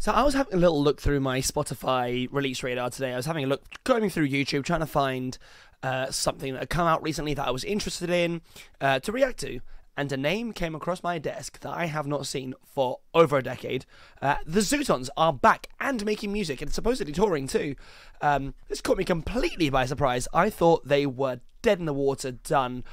So I was having a little look through my Spotify release radar today. I was having a look, going through YouTube, trying to find something that had come out recently that I was interested in to react to. And a name came across my desk that I have not seen for over a decade. The Zutons are back and making music, and supposedly touring too. This caught me completely by surprise. I thought they were dead in the water, done.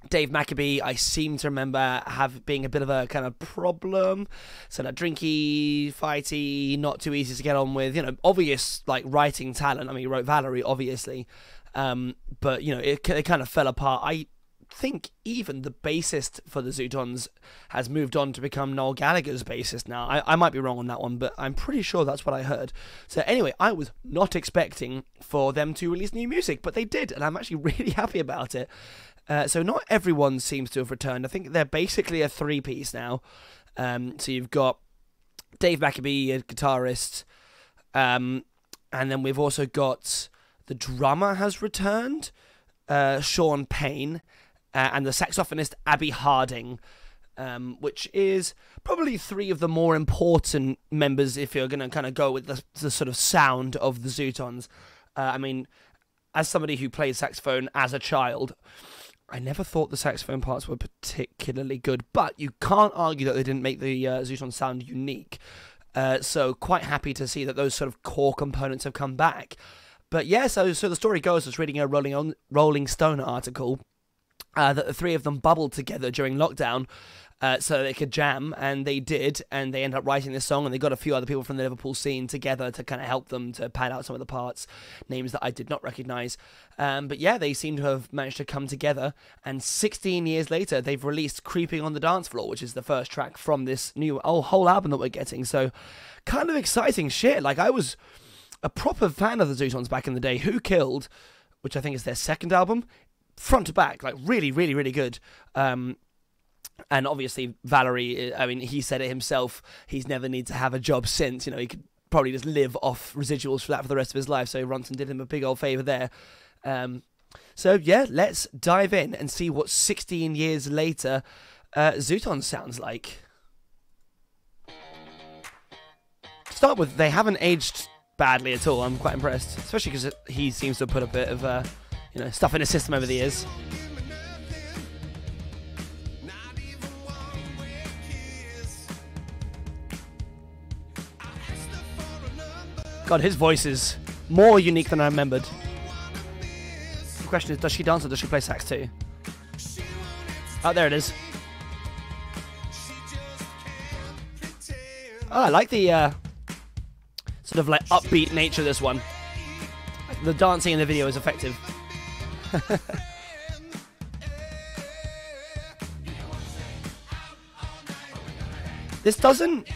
Dave Maccabee, I seem to remember being a bit of a kind of problem, sort of drinky, fighty, not too easy to get on with. You know, obvious like writing talent. I mean, he wrote Valerie, obviously, but you know, it kind of fell apart. I think even the bassist for the Zutons has moved on to become Noel Gallagher's bassist now. I might be wrong on that one, but I'm pretty sure that's what I heard. So anyway, I was not expecting for them to release new music, but they did, and I'm actually really happy about it. So not everyone seems to have returned. I think they're basically a three-piece now. So you've got Dave Maccabee, a guitarist, and then we've also got the drummer has returned, Sean Payne, and the saxophonist Abby Harding, which is probably three of the more important members if you're going to kind of go with the sort of sound of the Zutons. I mean, as somebody who played saxophone as a child, I never thought the saxophone parts were particularly good, but you can't argue that they didn't make the Zutons sound unique. So quite happy to see that those sort of core components have come back. But yeah, so the story goes, I was reading a Rolling Stone article that the three of them bubbled together during lockdown so they could jam, and they did, and they ended up writing this song, and they got a few other people from the Liverpool scene together to kind of help them to pad out some of the parts, names that I did not recognise. But yeah, they seem to have managed to come together, and 16 years later, they've released Creeping on the Dance Floor, which is the first track from this new whole album that we're getting. So kind of exciting shit. Like, I was a proper fan of the Zutons back in the day. Who Killed, which I think is their second album, front to back, like really, really, really good. And obviously Valerie, I mean, he said it himself, he's never need to have a job since, you know, he could probably just live off residuals for that for the rest of his life, so Ronson did him a big old favour there. So yeah, let's dive in and see what 16 years later Zutons sounds like. To start with, they haven't aged badly at all. I'm quite impressed, especially because he seems to have put a bit of you know, stuff in his system over the years. God, his voice is more unique than I remembered. The question is, does she dance or does she play sax too? Oh, there it is. Oh, I like the sort of like upbeat nature of this one. The dancing in the video is effective. This doesn't...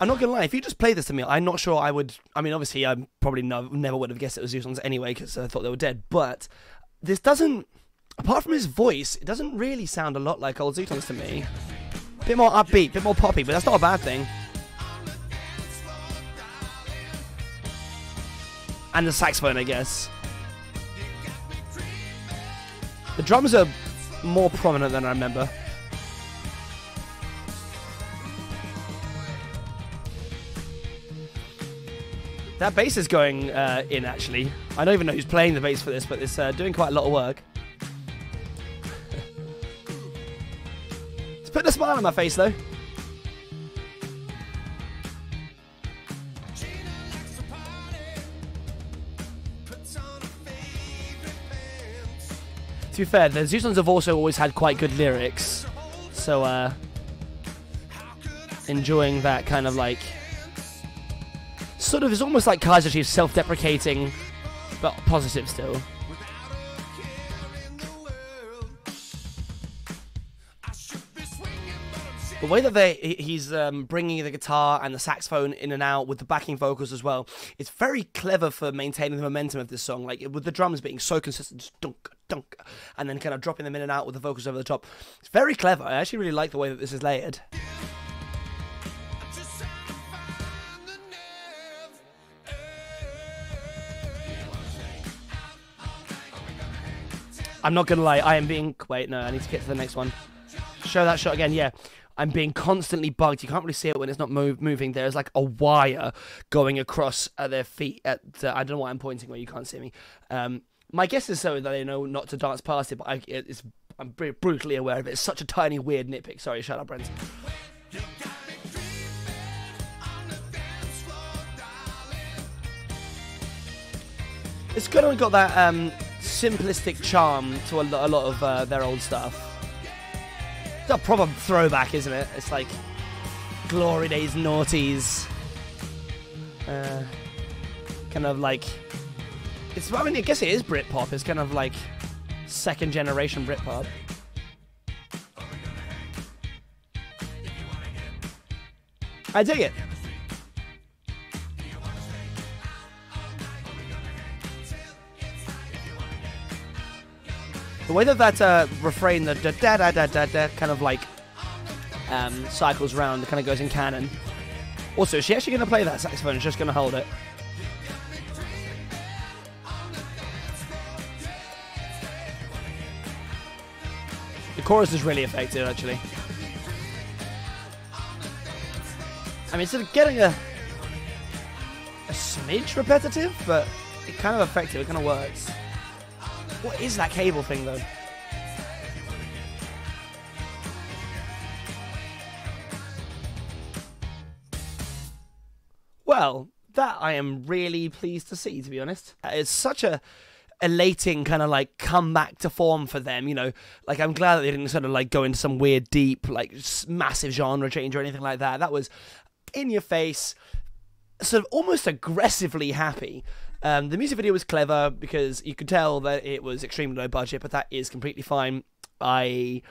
I'm not gonna lie, if you just play this to me, I'm not sure I would... I mean, obviously, I probably never would have guessed it was Zutons anyway, because I thought they were dead, but this doesn't... Apart from his voice, it doesn't really sound a lot like old Zutons to me. Bit more upbeat, bit more poppy, but that's not a bad thing. And the saxophone, I guess. The drums are more prominent than I remember. That bass is going in, actually. I don't even know who's playing the bass for this, but it's doing quite a lot of work. It's putting a smile on my face, though. To be fair, the Zutons have also always had quite good lyrics. So, enjoying that kind of like... Sort of, it's almost like Kaiser Chiefs self-deprecating, but positive still. The way that he's bringing the guitar and the saxophone in and out with the backing vocals as well, it's very clever for maintaining the momentum of this song. Like, with the drums being so consistent, just dunk, dunk, and then kind of dropping them in and out with the vocals over the top. It's very clever. I actually really like the way that this is layered. I'm not gonna lie, I am being... Wait, no, I need to get to the next one. Show that shot again, yeah. I'm being constantly bugged. You can't really see it when it's not moving. There's like a wire going across their feet. I don't know why I'm pointing where you can't see me. My guess is so that they know not to dance past it, but I'm brutally aware of it. It's such a tiny, weird nitpick. Sorry, shut up, Renz. It's kind of got that simplistic charm to a lot of their old stuff. It's a proper throwback, isn't it? It's like glory days, noughties. Kind of like... I mean, I guess it is Britpop. It's kind of like second generation Britpop. I dig it. The way that refrain, the da da da da da, kind of like cycles round, kind of goes in canon. Also, is she actually going to play that saxophone? She's just going to hold it. The chorus is really effective, actually. I mean, it's sort of getting a smidge repetitive, but it's kind of effective. It kind of works. What is that cable thing, though? Well, that I am really pleased to see, to be honest. It's such a elating kind of like come back to form for them, you know. Like, I'm glad that they didn't sort of like go into some weird, deep, like massive genre change or anything like that. That was in your face, sort of almost aggressively happy. The music video was clever because you could tell that it was extremely low budget, but that is completely fine. I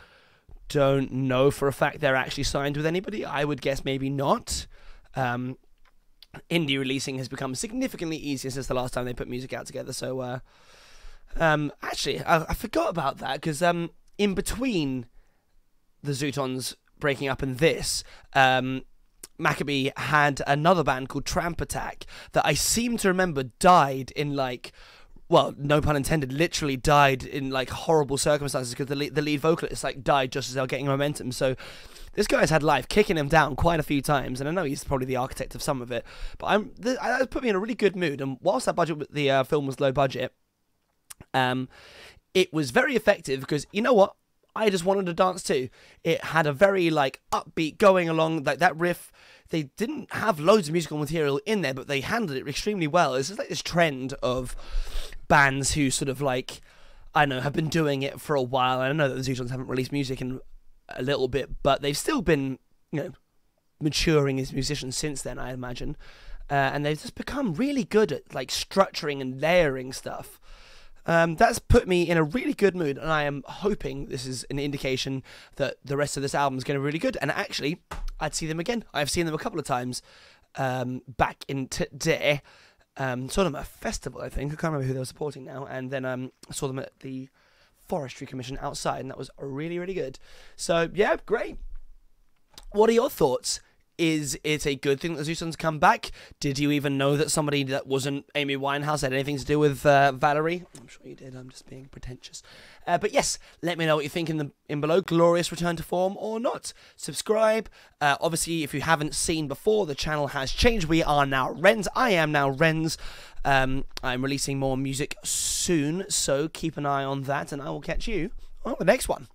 don't know for a fact they're actually signed with anybody. I would guess maybe not. Indie releasing has become significantly easier since the last time they put music out together. So, actually, I forgot about that because in between the Zutons breaking up and this, Maccabee had another band called Tramp Attack that I seem to remember died in like, well, no pun intended, literally died in like horrible circumstances because the lead vocalist like died just as they were getting momentum. So this guy's had life kicking him down quite a few times, and I know he's probably the architect of some of it, but that put me in a really good mood. And whilst the film was low budget, it was very effective because, you know what? I just wanted to dance too. It had a very like upbeat going along, like that riff. They didn't have loads of musical material in there, but they handled it extremely well. It's just like this trend of bands who sort of like, I don't know, have been doing it for a while. I know that the Zutons haven't released music in a little bit, but they've still been, you know, maturing as musicians since then, I imagine. And they've just become really good at like structuring and layering stuff. That's put me in a really good mood, and I am hoping this is an indication that the rest of this album is going to be really good. And actually, I'd see them again. I've seen them a couple of times back in today. Saw them at a festival, I think. I can't remember who they were supporting now. And then saw them at the Forestry Commission outside, and that was really, really good. So, yeah, great. What are your thoughts? Is it a good thing that the Zutons come back? Did you even know that somebody that wasn't Amy Winehouse had anything to do with Valerie? I'm sure you did. I'm just being pretentious. But yes, let me know what you think in below. Glorious return to form or not? Subscribe. Obviously, if you haven't seen before, the channel has changed. We are now Renz. I am now Renz. I'm releasing more music soon, so keep an eye on that, and I will catch you on the next one.